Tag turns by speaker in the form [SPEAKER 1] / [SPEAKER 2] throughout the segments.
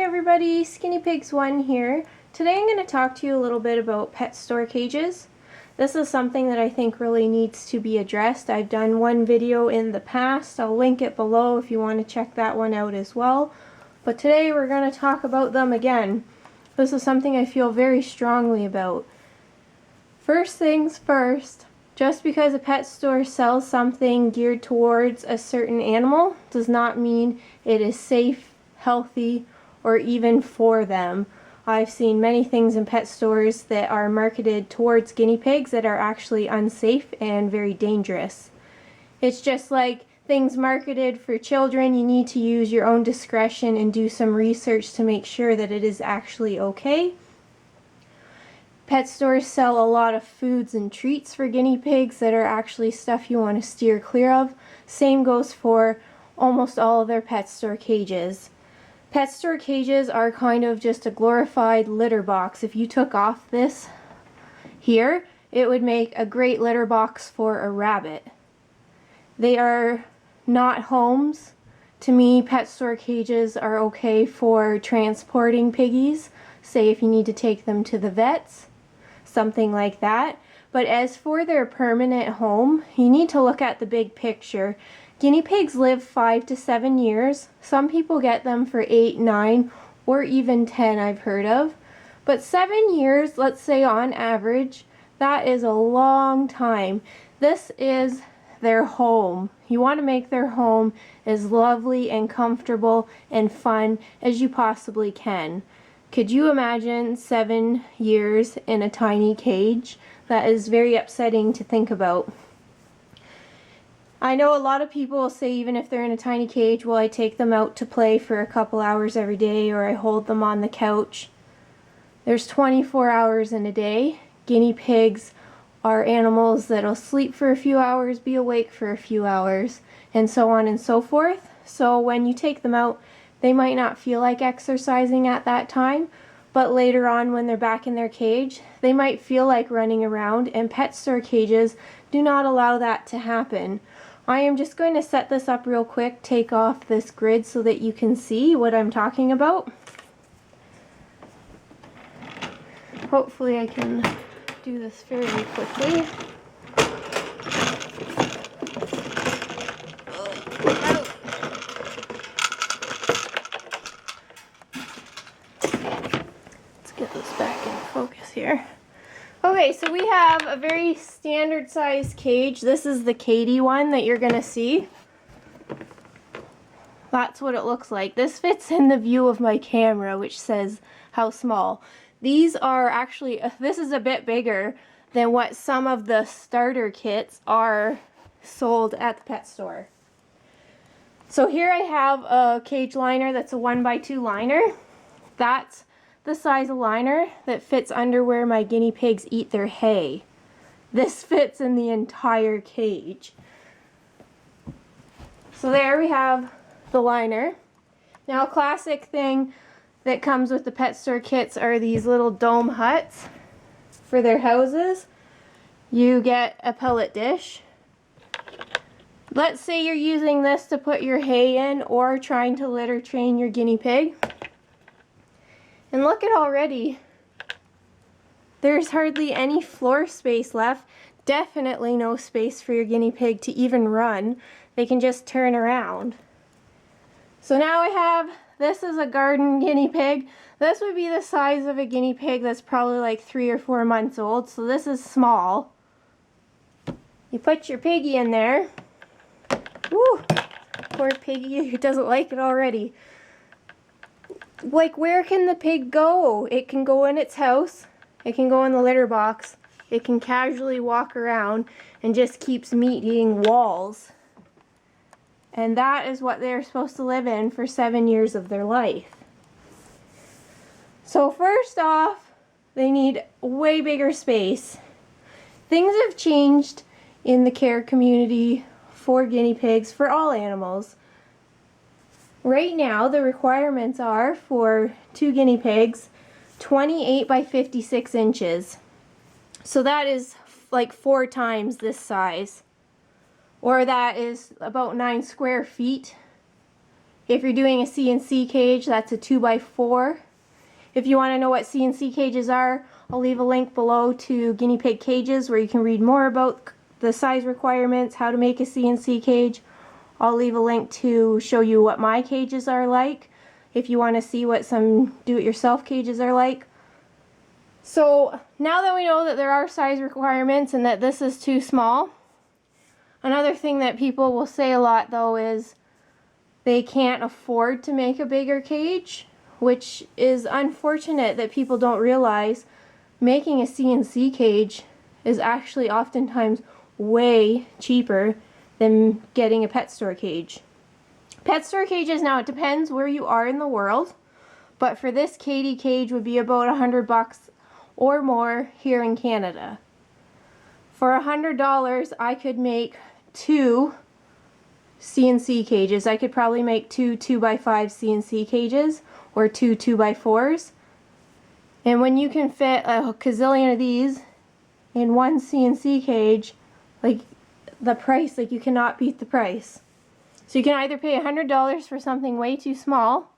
[SPEAKER 1] everybody, Skinny Pigs 1 here. Today I'm going to talk to you a little bit about pet store cages. This is something that I think really needs to be addressed. I've done one video in the past. I'll link it below if you want to check that one out as well. But today we're going to talk about them again. This is something I feel very strongly about. First things first, just because a pet store sells something geared towards a certain animal does not mean it is safe, healthy, or even for them. I've seen many things in pet stores that are marketed towards guinea pigs that are actually unsafe and very dangerous. It's just like things marketed for children. You need to use your own discretion and do some research to make sure that it is actually okay. Pet stores sell a lot of foods and treats for guinea pigs that are actually stuff you want to steer clear of. Same goes for almost all of their pet store cages. Pet store cages are kind of just a glorified litter box. If you took off this here, it would make a great litter box for a rabbit. They are not homes. To me, pet store cages are okay for transporting piggies. Say if you need to take them to the vets, something like that. But as for their permanent home, you need to look at the big picture. Guinea pigs live 5 to 7 years. Some people get them for 8, 9, or even 10 I've heard of. But 7 years, let's say on average, that is a long time. This is their home. You want to make their home as lovely and comfortable and fun as you possibly can. Could you imagine 7 years in a tiny cage? That is very upsetting to think about. I know a lot of people will say even if they're in a tiny cage, well, I take them out to play for a couple hours every day, or I hold them on the couch. There's 24 hours in a day. Guinea pigs are animals that'll sleep for a few hours, be awake for a few hours, and so on and so forth. So when you take them out, they might not feel like exercising at that time, but later on when they're back in their cage, they might feel like running around, and pet store cages do not allow that to happen. I am just going to set this up real quick, take off this grid so that you can see what I'm talking about. Hopefully I can do this fairly quickly. Let's get this back in focus here. Okay, so we have a very standard size cage. This is the Katie one that you're gonna see. That's what it looks like. This fits in the view of my camera, which says how small. These are actually, this is a bit bigger than what some of the starter kits are sold at the pet store. So here I have a cage liner that's a 1x2 liner. That's the size of liner that fits under where my guinea pigs eat their hay. This fits in the entire cage. So there we have the liner. Now a classic thing that comes with the pet store kits are these little dome huts for their houses. You get a pellet dish. Let's say you're using this to put your hay in or trying to litter train your guinea pig. And look at already, there's hardly any floor space left. Definitely no space for your guinea pig to even run. They can just turn around. So now I have, this is a garden guinea pig. This would be the size of a guinea pig that's probably like 3 or 4 months old. So this is small. You put your piggy in there. Woo! Poor piggy, he doesn't like it already. Like, where can the pig go? It can go in its house, it can go in the litter box, it can casually walk around and just keeps meat-eating walls. And that is what they're supposed to live in for 7 years of their life. So first off, they need way bigger space. Things have changed in the care community for guinea pigs, for all animals. Right now, the requirements are for 2 guinea pigs, 28 by 56 inches. So that is like 4 times this size. Or that is about 9 square feet. If you're doing a CNC cage, that's a 2x4. If you want to know what CNC cages are, I'll leave a link below to guinea pig cages where you can read more about the size requirements, how to make a CNC cage. I'll leave a link to show you what my cages are like if you want to see what some do-it-yourself cages are like. So now that we know that there are size requirements and that this is too small, another thing that people will say a lot though is they can't afford to make a bigger cage, which is unfortunate that people don't realize making a CNC cage is actually oftentimes way cheaper than getting a pet store cage. Pet store cages, now it depends where you are in the world, but for this Katie cage would be about $100 or more here in Canada. For $100 I could make 2 CNC cages. I could probably make 2 2x5 CNC cages or 2 2x4s. And when you can fit a gazillion of these in one CNC cage, like the price, like you cannot beat the price. So you can either pay $100 for something way too small,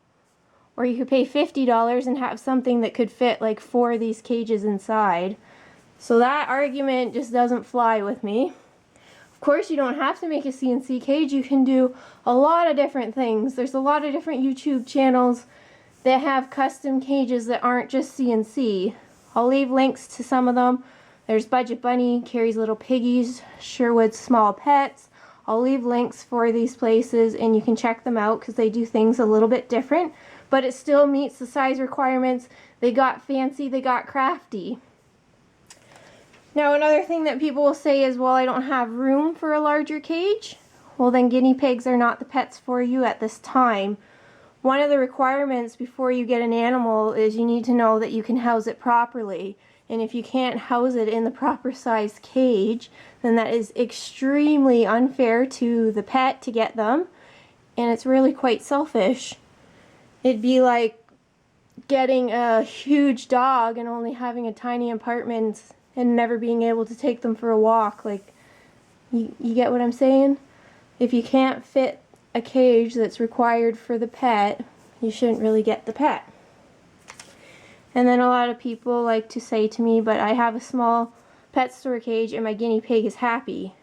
[SPEAKER 1] or you could pay $50 and have something that could fit like 4 of these cages inside. So that argument just doesn't fly with me. Of course, you don't have to make a CNC cage. You can do a lot of different things. There's a lot of different YouTube channels that have custom cages that aren't just CNC. I'll leave links to some of them. There's BudgetBunny, Carrie's Little Piggies, Sherwood Small Pets. I'll leave links for these places and you can check them out because they do things a little bit different, but it still meets the size requirements. They got fancy, they got crafty. Now another thing that people will say is, well, I don't have room for a larger cage. Well, then guinea pigs are not the pets for you at this time. One of the requirements before you get an animal is you need to know that you can house it properly. And if you can't house it in the proper size cage, then that is extremely unfair to the pet to get them. And it's really quite selfish. It'd be like getting a huge dog and only having a tiny apartment and never being able to take them for a walk. Like, you get what I'm saying? If you can't fit a cage that's required for the pet, you shouldn't really get the pet. And then a lot of people like to say to me, but I have a small pet store cage and my guinea pig is happy.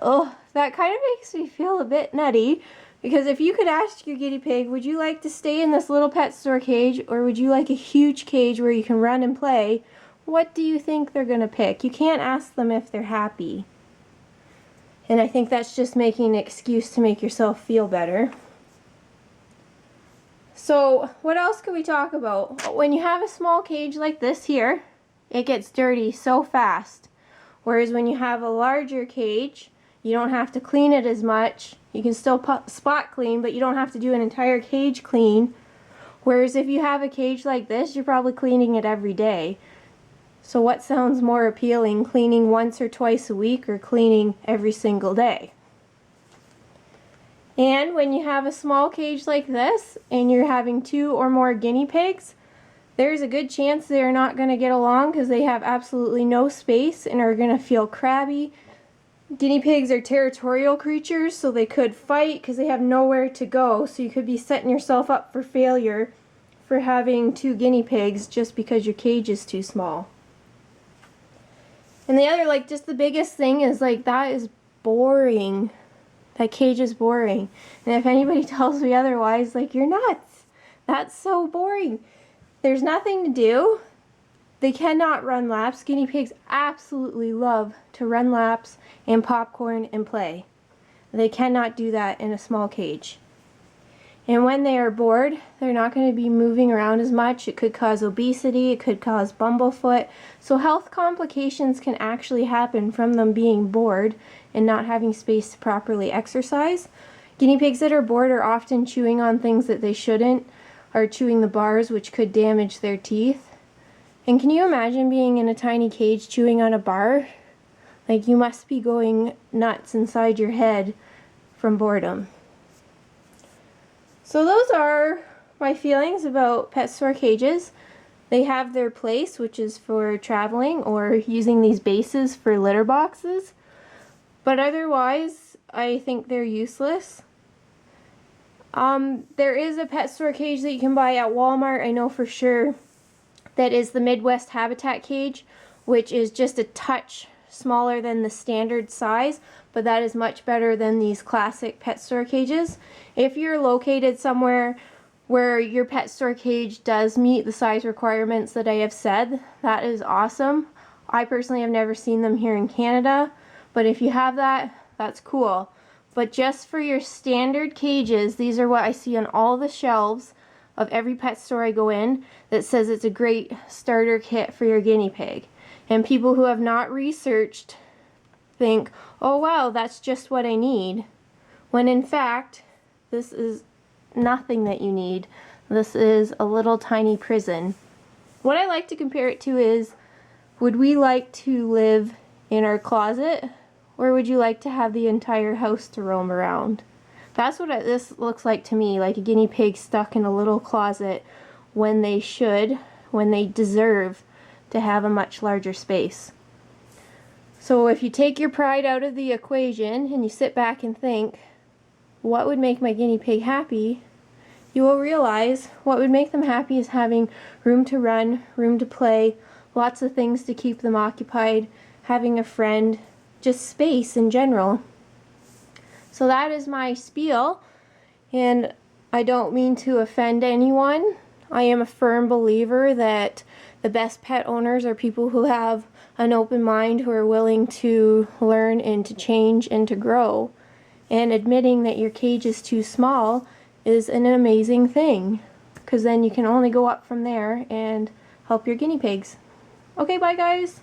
[SPEAKER 1] Oh, that kind of makes me feel a bit nutty, because if you could ask your guinea pig, would you like to stay in this little pet store cage or would you like a huge cage where you can run and play? What do you think they're going to pick? You can't ask them if they're happy. And I think that's just making an excuse to make yourself feel better. So what else could we talk about? When you have a small cage like this here, it gets dirty so fast. Whereas when you have a larger cage, you don't have to clean it as much. You can still spot clean, but you don't have to do an entire cage clean. Whereas if you have a cage like this, you're probably cleaning it every day. So what sounds more appealing, cleaning once or twice a week or cleaning every single day? And when you have a small cage like this and you're having 2 or more guinea pigs, there's a good chance they're not going to get along because they have absolutely no space and are going to feel crabby. Guinea pigs are territorial creatures, so they could fight because they have nowhere to go. So you could be setting yourself up for failure for having 2 guinea pigs just because your cage is too small. And the other, like, just the biggest thing is, like, that is boring. That cage is boring. And if anybody tells me otherwise, like, you're nuts. That's so boring. There's nothing to do. They cannot run laps. Guinea pigs absolutely love to run laps and popcorn and play. They cannot do that in a small cage. And when they are bored, they're not going to be moving around as much. It could cause obesity, it could cause bumblefoot. So health complications can actually happen from them being bored and not having space to properly exercise. Guinea pigs that are bored are often chewing on things that they shouldn't, or chewing the bars, which could damage their teeth. And can you imagine being in a tiny cage chewing on a bar? Like, you must be going nuts inside your head from boredom. So those are my feelings about pet store cages. They have their place, which is for traveling or using these bases for litter boxes. But otherwise, I think they're useless. There is a pet store cage that you can buy at Walmart, I know for sure. That is the Midwest Habitat cage, which is just a touch smaller than the standard size, but that is much better than these classic pet store cages. If you're located somewhere where your pet store cage does meet the size requirements that I have said, that is awesome. I personally have never seen them here in Canada, but if you have that, that's cool. But just for your standard cages, these are what I see on all the shelves of every pet store I go in that says it's a great starter kit for your guinea pig. And people who have not researched think, oh wow, that's just what I need. When in fact, this is nothing that you need. This is a little tiny prison. What I like to compare it to is, would we like to live in our closet, or would you like to have the entire house to roam around? That's what this looks like to me, like a guinea pig stuck in a little closet when they deserve to have a much larger space. So if you take your pride out of the equation and you sit back and think, what would make my guinea pig happy? You will realize what would make them happy is having room to run, room to play, lots of things to keep them occupied, having a friend, just space in general. So that is my spiel, and I don't mean to offend anyone. I am a firm believer that the best pet owners are people who have an open mind, who are willing to learn and to change and to grow. And admitting that your cage is too small is an amazing thing, because then you can only go up from there and help your guinea pigs. Okay, bye guys!